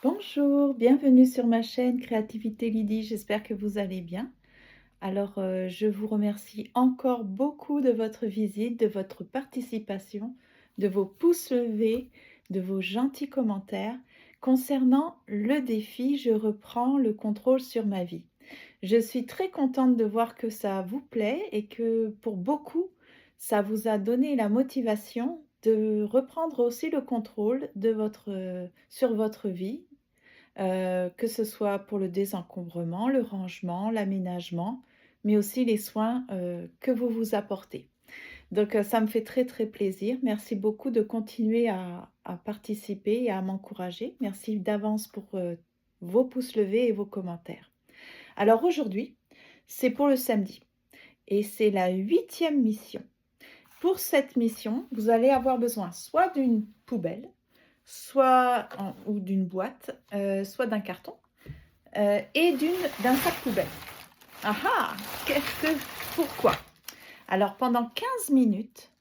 Bonjour, bienvenue sur ma chaîne Créativité Lydie, j'espère que vous allez bien. Alors, je vous remercie encore beaucoup de votre visite, de votre participation, de vos pouces levés, de vos gentils commentaires. Concernant le défi, je reprends le contrôle sur ma vie. Je suis très contente de voir que ça vous plaît et que pour beaucoup, ça vous a donné la motivation de reprendre aussi le contrôle de sur votre vie, que ce soit pour le désencombrement, le rangement, l'aménagement, mais aussi les soins, que vous vous apportez. Donc, ça me fait très, très plaisir. Merci beaucoup de continuer à participer et à m'encourager. Merci d'avance pour, vos pouces levés et vos commentaires. Alors aujourd'hui, c'est pour le samedi et c'est la 8e mission. Pour cette mission, vous allez avoir besoin soit d'une poubelle, ou d'une boîte, soit d'un carton, et d'un sac poubelle. Ah ah! Pourquoi? Alors pendant 15 minutes,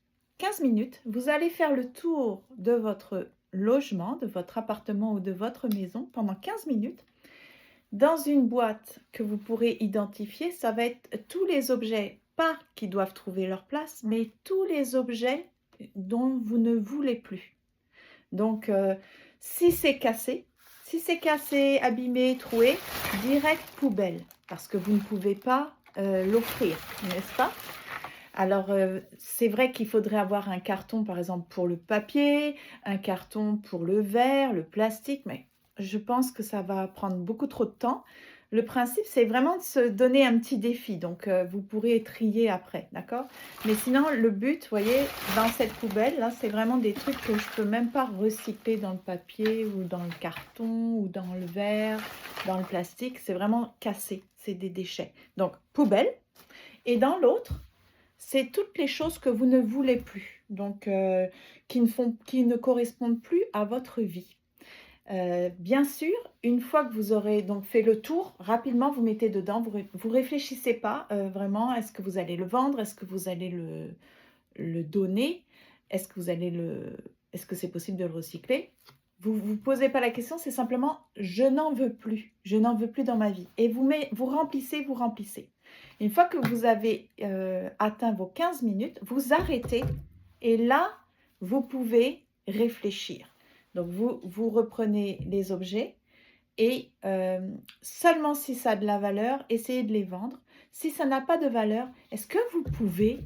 vous allez faire le tour de votre logement, de votre appartement ou de votre maison pendant 15 minutes. Dans une boîte que vous pourrez identifier, ça va être tous les objets, pas qui doivent trouver leur place, mais tous les objets dont vous ne voulez plus. Donc, si c'est cassé, abîmé, troué, direct poubelle, parce que vous ne pouvez pas l'offrir, n'est-ce pas? Alors, c'est vrai qu'il faudrait avoir un carton, par exemple, pour le papier, un carton pour le verre, le plastique, mais je pense que ça va prendre beaucoup trop de temps. Le principe, c'est vraiment de se donner un petit défi, donc vous pourrez trier après, d'accord? Mais sinon, le but, vous voyez, dans cette poubelle, là, c'est vraiment des trucs que je peux même pas recycler dans le papier ou dans le carton ou dans le verre, dans le plastique. C'est vraiment cassé, c'est des déchets. Donc, poubelle. Et dans l'autre, c'est toutes les choses que vous ne voulez plus, donc qui ne correspondent plus à votre vie. Bien sûr, une fois que vous aurez donc fait le tour, rapidement vous mettez dedans, vous réfléchissez pas vraiment, est-ce que vous allez le vendre, est-ce que vous allez le donner, est-ce que c'est possible de le recycler? Vous ne vous posez pas la question, c'est simplement je n'en veux plus dans ma vie. Et vous remplissez, vous remplissez. Une fois que vous avez atteint vos 15 minutes, vous arrêtez et là, vous pouvez réfléchir. Donc, vous reprenez les objets et seulement si ça a de la valeur, essayez de les vendre. Si ça n'a pas de valeur, est-ce que vous pouvez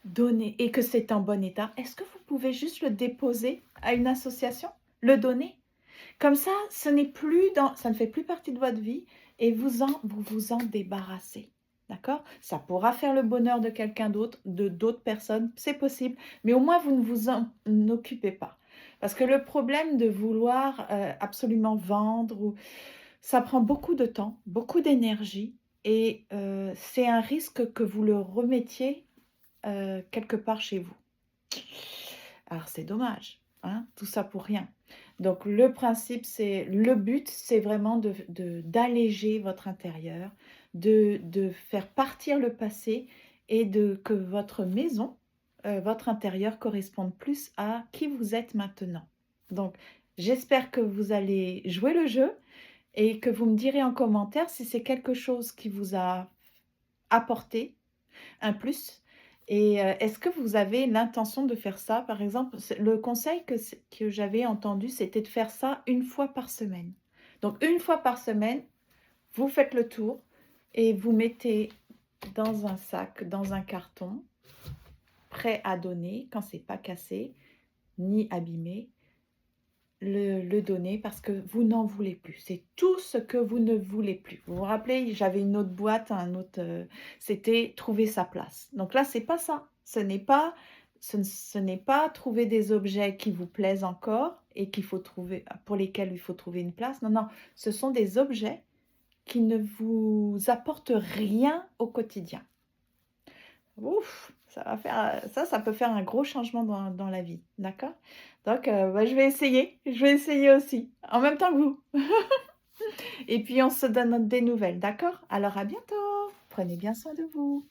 donner et que c'est en bon état, est-ce que vous pouvez juste le déposer à une association? Le donner? Comme ça, ça ne fait plus partie de votre vie et vous vous en débarrassez. D'accord? Ça pourra faire le bonheur de quelqu'un d'autre, de d'autres personnes, c'est possible, mais au moins vous ne vous en occupez pas. Parce que le problème de vouloir absolument vendre, ça prend beaucoup de temps, beaucoup d'énergie et c'est un risque que vous le remettiez quelque part chez vous. Alors c'est dommage, hein, tout ça pour rien. Donc le but, c'est vraiment d'alléger votre intérieur, de faire partir le passé et que votre maison, votre intérieur corresponde plus à qui vous êtes maintenant. Donc j'espère que vous allez jouer le jeu et que vous me direz en commentaire si c'est quelque chose qui vous a apporté un plus. Et est-ce que vous avez l'intention de faire ça? Par exemple, le conseil que j'avais entendu, c'était de faire ça une fois par semaine. Donc une fois par semaine, vous faites le tour et vous mettez dans un sac, dans un carton, prêt à donner quand c'est pas cassé ni abîmé, le donner parce que vous n'en voulez plus. C'est tout ce que vous ne voulez plus. Vous vous rappelez, j'avais une autre boîte, c'était trouver sa place. Donc là, c'est pas ça. Ce n'est pas trouver des objets qui vous plaisent encore et pour lesquels il faut trouver une place. Non, non, ce sont des objets qui ne vous apportent rien au quotidien. Ouf, ça peut faire un gros changement dans la vie, d'accord? Donc je vais essayer aussi, en même temps que vous. Et puis on se donne des nouvelles, d'accord? Alors à bientôt, prenez bien soin de vous.